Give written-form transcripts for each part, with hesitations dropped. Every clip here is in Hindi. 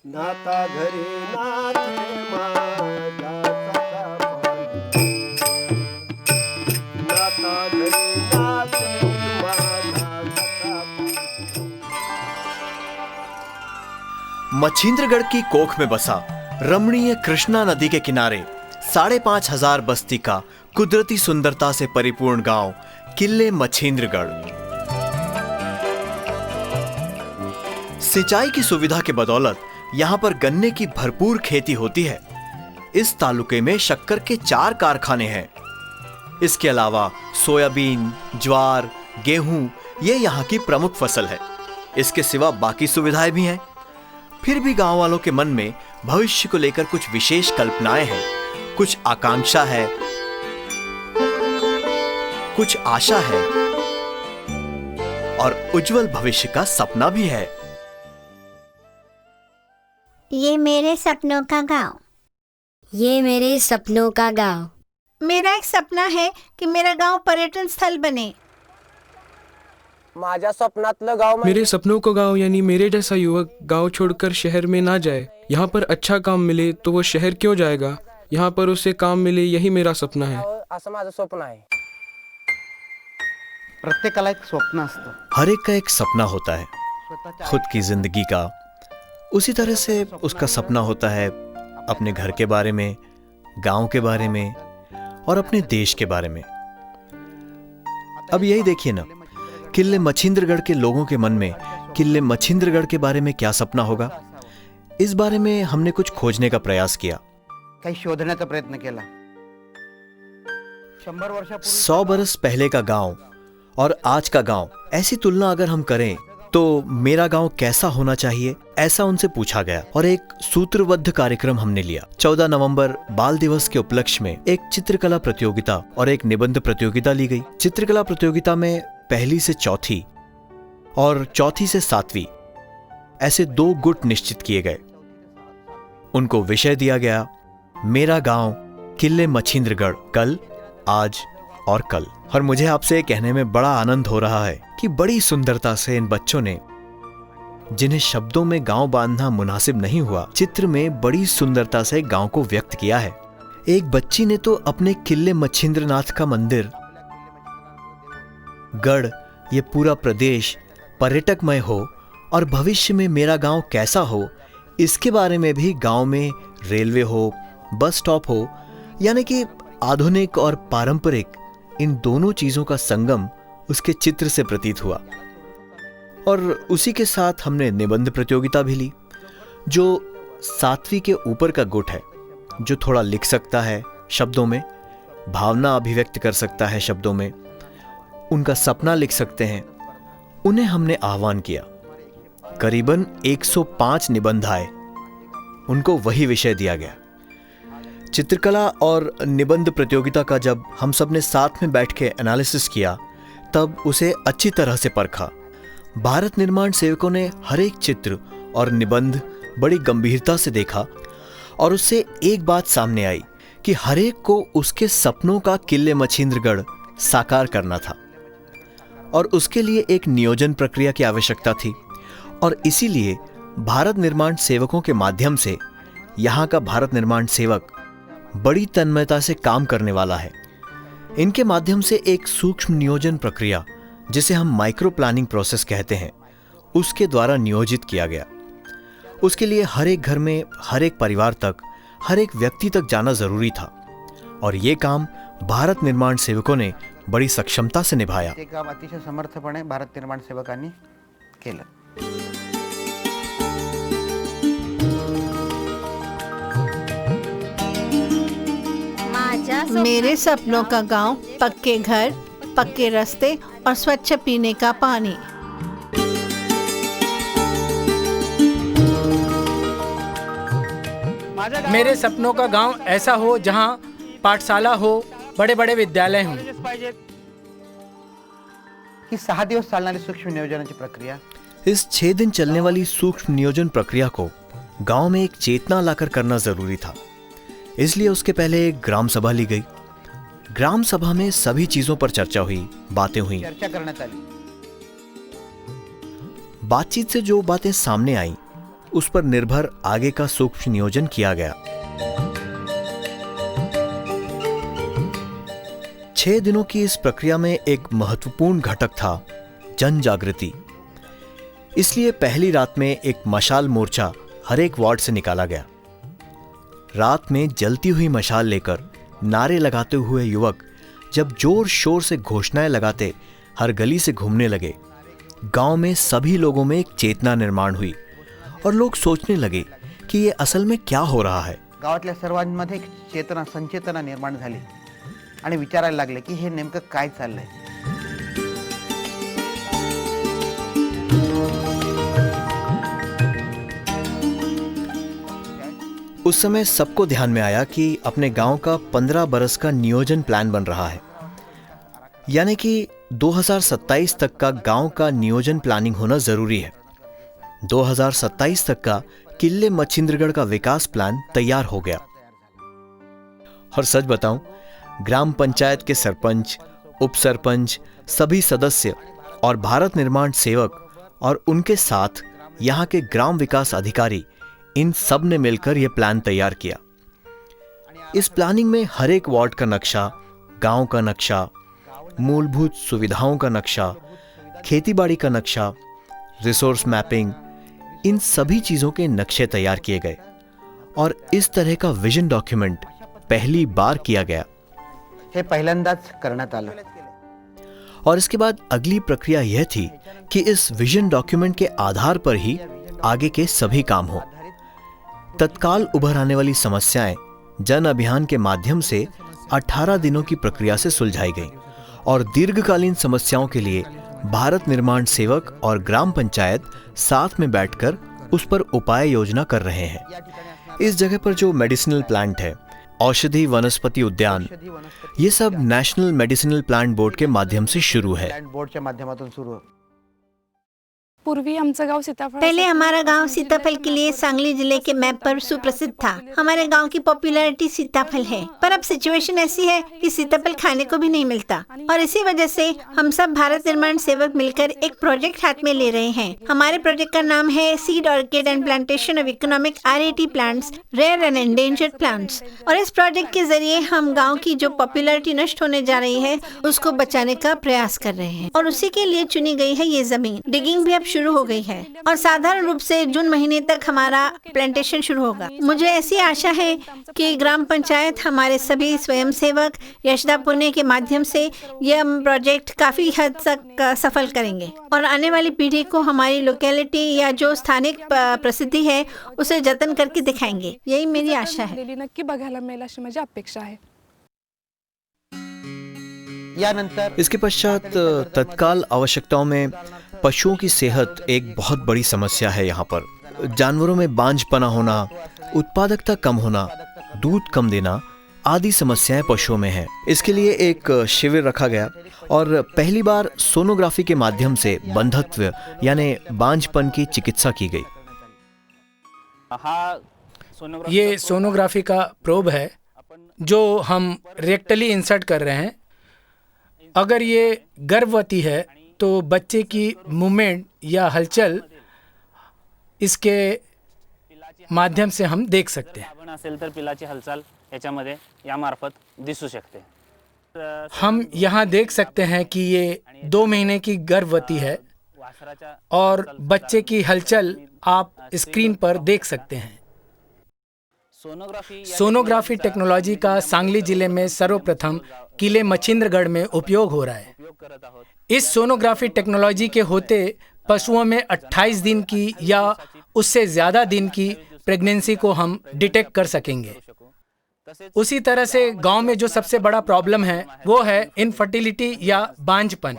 नाता घरी नाचे माझा सखा पांडुरंग. नाता घरी नाचे माझा सखा पांडुरंग. मच्छिंद्रगढ़ की कोख में बसा रमणीय कृष्णा नदी के किनारे 5,500 बस्ती का कुदरती सुंदरता से परिपूर्ण गांव किले मच्छिंद्रगढ़। सिंचाई की सुविधा के बदौलत यहां पर गन्ने की भरपूर खेती होती है। इस तालुके में शक्कर के 4 कारखाने हैं। इसके अलावा सोयाबीन, ज्वार, गेहूं ये यहां की प्रमुख फसल है। इसके सिवा बाकी सुविधाएं भी हैं। फिर भी गांव वालों के मन में भविष्य को लेकर कुछ विशेष कल्पनाएं हैं, कुछ आकांक्षा है, कुछ आशा है और उज्जवल भविष्य का सपना भी है। ये मेरे सपनों का गांव। ये मेरे सपनों का गांव। मेरा एक सपना है कि मेरा गांव पर्यटन स्थल बने। माझ्या स्वप्नातलं गाव मेरे सपनों का गांव यानी मेरे जैसा युवक गांव छोड़कर शहर में ना जाए। यहाँ पर अच्छा काम मिले तो वो शहर क्यों जाएगा? यहाँ पर उसे काम मिले, यही मेरा सपना है। असं माझं स्वप्न आहे. प्रत्येकाला एक स्वप्न असतं. हर एक का एक सपना होता है खुद की जिंदगी का। उसी तरह से उसका सपना होता है अपने घर के बारे में, गांव के बारे में और अपने देश के बारे में। अब यही देखिए ना, किले मच्छिंद्रगढ़ के लोगों के मन में किले मच्छिंद्रगढ़ के बारे में क्या सपना होगा, इस बारे में हमने कुछ खोजने का प्रयास किया। काही शोधण्याचा प्रयत्न केला. 100 वर्षापूर्वी 100 बरस पहले का गांव और आज का गांव, ऐसी तुलना अगर हम करें तो मेरा गांव कैसा होना चाहिए, ऐसा उनसे पूछा गया और एक सूत्रबद्ध कार्यक्रम हमने लिया। 14 नवंबर बाल दिवस के उपलक्ष्य में एक चित्रकला प्रतियोगिता और एक निबंध प्रतियोगिता ली गई। चित्रकला प्रतियोगिता में पहली से चौथी और चौथी से 7वीं ऐसे 2 गुट निश्चित किए गए। उनको विषय दिया गया मेरा गांव किले मच्छिंद्रगढ़, कल, आज और कल। और मुझे आपसे कहने में बड़ा आनंद हो रहा है कि बड़ी सुंदरता से इन बच्चों ने, जिन्हें शब्दों में गांव बांधना मुनासिब नहीं हुआ, चित्र में बड़ी सुंदरता से गांव को व्यक्त किया है। एक बच्ची ने तो अपने किले मच्छिंद्रनाथ का मंदिर, गढ़, ये पूरा प्रदेश पर्यटकमय हो और भविष्य में मेरा गांव कैसा हो, इसके बारे में भी गांव में रेलवे हो, बस स्टॉप हो, यानी कि आधुनिक और पारंपरिक इन दोनों चीजों का संगम उसके चित्र से प्रतीत हुआ। और उसी के साथ हमने निबंध प्रतियोगिता भी ली। जो 7वीं के ऊपर का गुट है, जो थोड़ा लिख सकता है शब्दों में, भावना अभिव्यक्त कर सकता है शब्दों में, उनका सपना लिख सकते हैं, उन्हें हमने आह्वान किया। करीबन 105 निबंध आए, उनको वही विषय दिया गया। चित्रकला और निबंध प्रतियोगिता का जब हम सब ने साथ में बैठ के एनालिसिस किया, तब उसे अच्छी तरह से परखा। भारत निर्माण सेवकों ने हर एक चित्र और निबंध बड़ी गंभीरता से देखा और उससे एक बात सामने आई कि हर एक को उसके सपनों का किले मच्छिंद्रगढ़ साकार करना था और उसके लिए एक नियोजन प्रक्रिया की आवश्यकता थी। और इसीलिए भारत निर्माण सेवकों के माध्यम से यहाँ का भारत निर्माण सेवक बड़ी तन्मयता से काम करने वाला है। इनके माध्यम से एक सूक्ष्म नियोजन प्रक्रिया, जिसे हम माइक्रो प्लानिंग प्रोसेस कहते हैं, उसके द्वारा नियोजित किया गया। उसके लिए हर एक घर में, हर एक परिवार तक, हर एक व्यक्ति तक जाना जरूरी था और ये काम भारत निर्माण सेवकों ने बड़ी सक्षमता से निभाया। ते काम अतिशय समर्थपणे भारत निर्माण सेवकांनी केलं. मेरे सपनों का गांव, पक्के घर, पक्के रास्ते और स्वच्छ पीने का पानी। मेरे सपनों का गांव ऐसा हो जहां पाठशाला हो, बड़े बड़े विद्यालय हों. ही 6 दिवस चालणारी सूक्ष्म नियोजनाची प्रक्रिया, इस 6 दिन चलने वाली सूक्ष्म नियोजन प्रक्रिया को गांव में एक चेतना लाकर करना जरूरी था। इसलिए उसके पहले एक ग्राम सभा ली गई। ग्राम सभा में सभी चीजों पर चर्चा हुई, बातें हुई। चर्चा करण्यात आली. बातचीत से जो बातें सामने आईं, उस पर निर्भर आगे का सूक्ष्म नियोजन किया गया। 6 दिनों की इस प्रक्रिया में एक महत्वपूर्ण घटक था जन जागृति। इसलिए पहली रात में एक मशाल मोर्चा हर एक वार्ड से निकाला गया। रात में जलती हुई मशाल लेकर नारे लगाते हुए युवक जब जोर शोर से घोषणाएं लगाते हर गली से घूमने लगे, गांव में सभी लोगों में एक चेतना निर्माण हुई और लोग सोचने लगे कि ये असल में क्या हो रहा है। गावातल्या सर्वांमध्ये एक चेतना संचेतना निर्माण झाली आणि विचारायला लागले की हे नेमकं काय चाललंय। उस समय सबको ध्यान में आया कि अपने गांव का 15 बरस का नियोजन प्लान बन रहा है, यानी कि 2027 तक का गांव का नियोजन प्लानिंग होना जरूरी है। 2027 तक का किले मच्छिंद्रगढ़ का विकास प्लान तैयार हो गया। और सच बताऊं, ग्राम पंचायत के सरपंच, उप सरपंच, सभी सदस्य और भारत निर्माण सेवक और उनके साथ यहाँ के ग्राम विकास अधिकारी, इन सब ने मिलकर यह प्लान तैयार किया। इस प्लानिंग में हर एक वार्ड का नक्शा, गांव का नक्शा, मूलभूत सुविधाओं का नक्शा, खेतीबाड़ी का नक्शा, रिसोर्स मैपिंग, इन सभी चीजों के नक्शे तैयार किए गए और इस तरह का विजन डॉक्यूमेंट पहली बार किया गया। हे पहिल्यांदाच करण्यात आलं। और इसके बाद अगली प्रक्रिया यह थी कि इस विजन डॉक्यूमेंट के आधार पर ही आगे के सभी काम हो। तत्काल उभर आने वाली समस्याएं जन अभियान के माध्यम से 18 दिनों की प्रक्रिया से सुलझाई गई और दीर्घकालीन समस्याओं के लिए भारत निर्माण सेवक और ग्राम पंचायत साथ में बैठकर उस पर उपाय योजना कर रहे हैं। इस जगह पर जो मेडिसिनल प्लांट है, औषधि वनस्पति उद्यान, ये सब नेशनल मेडिसिनल प्लांट बोर्ड के माध्यम से शुरू है। प्लांट बोर्डच्या माध्यमातून सुरू। पूर्वी आमचं गाव सीताफळ पहले हमारा गांव सीताफल के लिए सांगली जिले के मैप पर सुप्रसिद्ध था। हमारे गांव की पॉपुलैरिटी सीताफल है, पर अब सिचुएशन ऐसी है कि सीताफल खाने को भी नहीं मिलता और इसी वजह से हम सब भारत निर्माण सेवक मिलकर एक प्रोजेक्ट हाथ में ले रहे हैं। हमारे प्रोजेक्ट का नाम है seed orchid and plantation of economic RAT plants, rare and endangered plants. और इस प्रोजेक्ट के जरिए हम गाँव की जो पॉपुलैरिटी नष्ट होने जा रही है उसको बचाने का प्रयास कर रहे हैं और उसी के लिए चुनी गई है ये जमीन। डिगिंग भी अब शुरू हो गई है और साधारण रूप से जून महीने तक हमारा प्लांटेशन शुरू होगा। मुझे ऐसी आशा है कि ग्राम पंचायत, हमारे सभी स्वयंसेवक यशदा पुणे के माध्यम से यह प्रोजेक्ट काफी हद तक सफल करेंगे और आने वाली पीढ़ी को हमारी लोकेलिटी या जो स्थानिक प्रसिद्धि है उसे जतन करके दिखाएंगे। यही मेरी आशा है। नक्की बघायला मिळेल अशी माझी अपेक्षा आहे। यानंतर इसके पश्चात तत्काल आवश्यकताओं में पशुओं की सेहत एक बहुत बड़ी समस्या है। यहाँ पर जानवरों में बांझपना होना, उत्पादकता कम होना, दूध कम देना आदि समस्याएं पशुओं में हैं। इसके लिए एक शिविर रखा गया और पहली बार सोनोग्राफी के माध्यम से बंधत्व यानी बांझपन की चिकित्सा की गई। ये सोनोग्राफी का प्रोब है जो हम रेक्टली इंसर्ट कर रहे हैं। अगर ये गर्भवती है तो बच्चे की मूवमेंट या हलचल इसके माध्यम से हम देख सकते हैं। असेल तर पिलाची हालचाल याच्यामध्ये यामार्फत दिसू शकते। हम यहाँ देख सकते हैं कि ये 2 महीने की गर्भवती है और बच्चे की हलचल आप स्क्रीन पर देख सकते हैं। सोनोग्राफी टेक्नोलॉजी का सांगली जिले में सर्वप्रथम किले मच्छिंद्रगढ़ में उपयोग हो रहा है। इस सोनोग्राफी टेक्नोलॉजी के होते पशुओं में 28 दिन की या उससे ज़्यादा दिन की प्रेगनेंसी को हम डिटेक्ट कर सकेंगे। उसी तरह से गांव में जो सबसे बड़ा प्रॉब्लम है वो है इनफर्टिलिटी या बांझपन।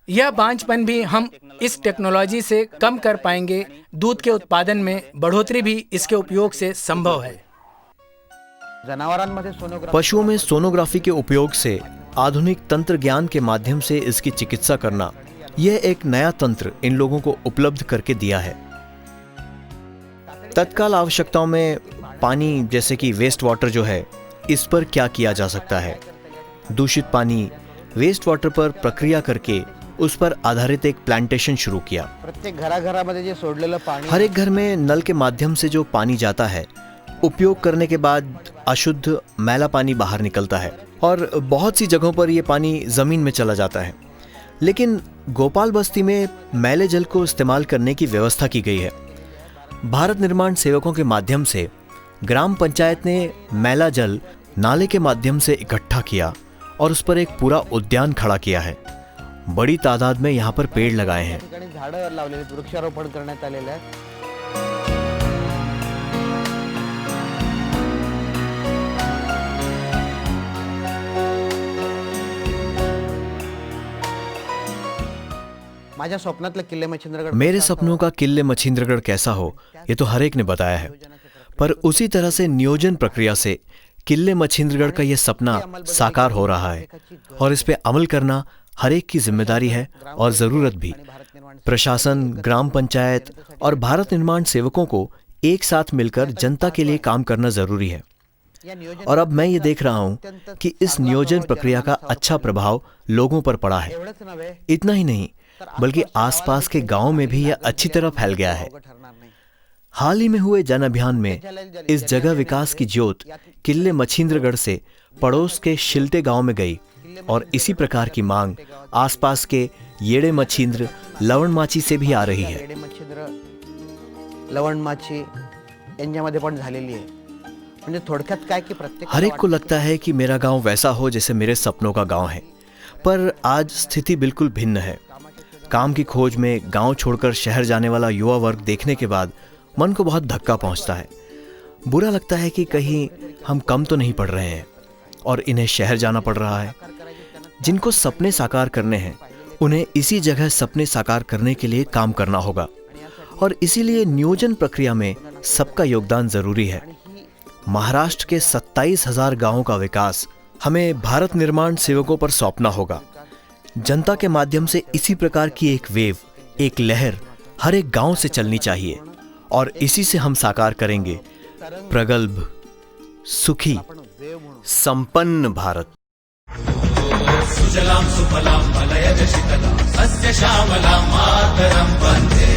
यह बांझपन भी हम इस टेक्नोलॉजी से कम कर पाएंगे। दूध के उत्पादन में बढ़ोतरी भी इसके उपयोग से संभव है। पशुओं में सोनोग्राफी के उपयोग से आधुनिक तंत्र ज्ञान के माध्यम से इसकी चिकित्सा करना, यह एक नया तंत्र इन लोगों को उपलब्ध करके दिया है। तत्काल आवश्यकताओं में पानी जैसे कि वेस्ट वाटर जो है, इस पर क्या किया जा सकता है। दूषित पानी वेस्ट वाटर पर प्रक्रिया करके उस पर आधारित एक प्लांटेशन शुरू किया। प्रत्येक घराघरामध्ये जे सोडलेलं पाणी हर एक घर में नल के माध्यम से जो पानी जाता है, उपयोग करने के बाद अशुद्ध मैला पानी बाहर निकलता है और बहुत सी जगहों पर यह पानी जमीन में चला जाता है। लेकिन गोपाल बस्ती में मैले जल को इस्तेमाल करने की व्यवस्था की गई है। भारत निर्माण सेवकों के माध्यम से ग्राम पंचायत ने मैला जल नाले के माध्यम से इकट्ठा किया और उस पर एक पूरा उद्यान खड़ा किया है। बड़ी तादाद में यहाँ पर पेड़ लगाए हैं। ठिकाणी झाडं लावलेली आहेत, वृक्षारोपण करण्यात आलेलं आहे। माझ्या स्वप्नातलं किल्ले मच्छिंद्रगड मेरे सपनों का किले मच्छिंद्रगढ़ कैसा हो, ये तो हर एक ने बताया है, पर उसी तरह से नियोजन प्रक्रिया से किले मच्छिंद्रगढ़ का यह सपना साकार हो रहा है और इस पे अमल करना हर एक की जिम्मेदारी है और जरूरत भी। प्रशासन, ग्राम पंचायत और भारत निर्माण सेवकों को एक साथ मिलकर जनता के लिए काम करना जरूरी है। और अब मैं ये देख रहा हूं कि इस नियोजन प्रक्रिया का अच्छा प्रभाव लोगों पर पड़ा है। इतना ही नहीं, बल्कि आसपास के गांव में भी यह अच्छी तरह फैल गया है। हाल ही में हुए जन अभियान में इस जगह विकास की ज्योत किले मच्छिंद्रगढ़ से पड़ोस के शिलटे गांव में गई और इसी प्रकार की मांग आसपास के येड़े मच्छिंद्र, लवणमाची से भी आ रही है। येडे मच्छिंद्र, लवणमाची यांच्यामध्ये पण झालेली आहे। म्हणजे थोडक्यात काय की प्रत्येक हर एक को लगता है कि मेरा गांव वैसा हो जैसे मेरे सपनों का गांव है, पर आज स्थिति बिल्कुल भिन्न है। काम की खोज में गांव छोड़कर शहर जाने वाला युवा वर्ग देखने के बाद मन को बहुत धक्का पहुंचता है। बुरा लगता है कि कहीं हम कम तो नहीं पड़ रहे हैं और इन्हें शहर जाना पड़ रहा है। जिनको सपने साकार करने हैं, उन्हें इसी जगह सपने साकार करने के लिए काम करना होगा और इसीलिए नियोजन प्रक्रिया में सबका योगदान जरूरी है। महाराष्ट्र के 27,000 गांवों का विकास हमें भारत निर्माण सेवकों पर सौंपना होगा। जनता के माध्यम से इसी प्रकार की एक वेव, एक लहर हर एक गांव से चलनी चाहिए और इसी से हम साकार करेंगे प्रगल्भ, सुखी, संपन्न भारत। सुजलां सुफलां मलयज शीतलां सस्य श्यामलां मातरं वन्दे